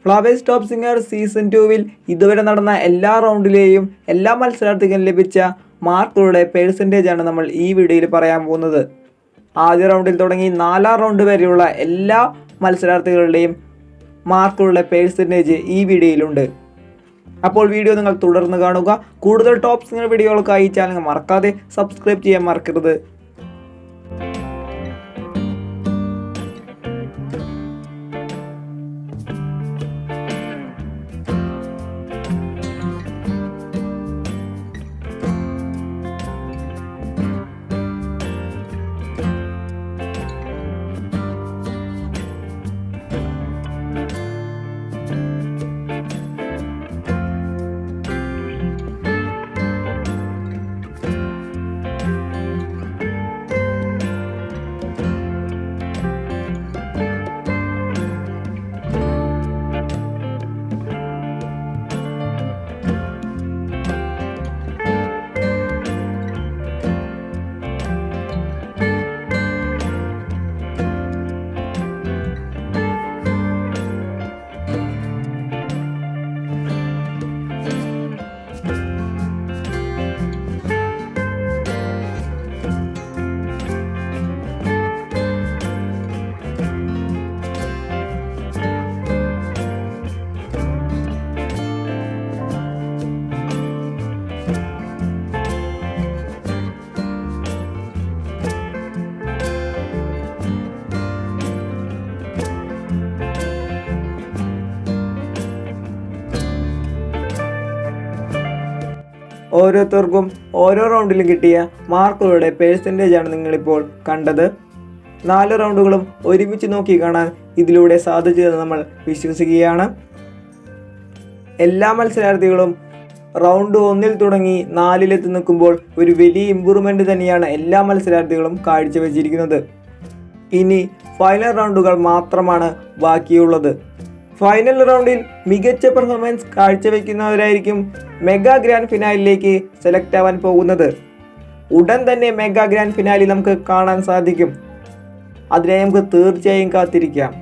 Flowers top singer season 2-വിൽ ഇതുവരെ നടന്ന എല്ലാ റൗണ്ടിലെയും എല്ലാ മത്സരാർത്ഥികൾക്കും ലഭിച്ച മാർക്കുകളുടെ പെർസെൻറ്റേജാണ് നമ്മൾ ഈ വീഡിയോയിൽ പറയാൻ പോകുന്നത്. ആദ്യ റൗണ്ടിൽ തുടങ്ങി 4ാം റൗണ്ട് വരെയുള്ള എല്ലാ മത്സരാർത്ഥികളുടെയും മാർക്കുകളുടെ പെർസെൻറ്റേജ് ഈ വീഡിയോയിലുണ്ട്. അപ്പോൾ വീഡിയോ നിങ്ങൾ തുടർന്ന് കാണുക. കൂടുതൽ ടോപ്പ് സിംഗർ വീഡിയോകൾക്കായി ഈ ചാനൽ മറക്കാതെ സബ്സ്ക്രൈബ് ചെയ്യാൻ മറക്കരുത്. ഓരോരുത്തർക്കും ഓരോ റൗണ്ടിലും കിട്ടിയ മാർക്കുകളുടെ പെർസെൻറ്റേജാണ് നിങ്ങളിപ്പോൾ കണ്ടത്. 4 റൗണ്ടുകളും ഒരുമിച്ച് നോക്കി കാണാൻ ഇതിലൂടെ സാധിച്ചതെന്ന് നമ്മൾ വിശ്വസിക്കുകയാണ്. എല്ലാ മത്സരാർത്ഥികളും റൗണ്ട് 1-ൽ തുടങ്ങി 4-ലെത്തി നിൽക്കുമ്പോൾ ഒരു വലിയ ഇമ്പ്രൂവ്മെൻറ്റ് തന്നെയാണ് എല്ലാ മത്സരാർത്ഥികളും കാഴ്ചവെച്ചിരിക്കുന്നത്. ഇനി ഫൈനൽ റൗണ്ടുകൾ മാത്രമാണ് ബാക്കിയുള്ളത്. ഫൈനൽ റൗണ്ടിൽ മികച്ച പെർഫോമൻസ് കാഴ്ചവെക്കുന്നവരായിരിക്കും മെഗാ ഗ്രാൻഡ് ഫിനാലിലേക്ക് സെലക്ട് ആവാൻ പോകുന്നത്. ഉടൻ തന്നെ മെഗാ ഗ്രാൻഡ് ഫിനാലി നമുക്ക് കാണാൻ സാധിക്കും. അതിനെ നമുക്ക് തീർച്ചയായും കാത്തിരിക്കാം.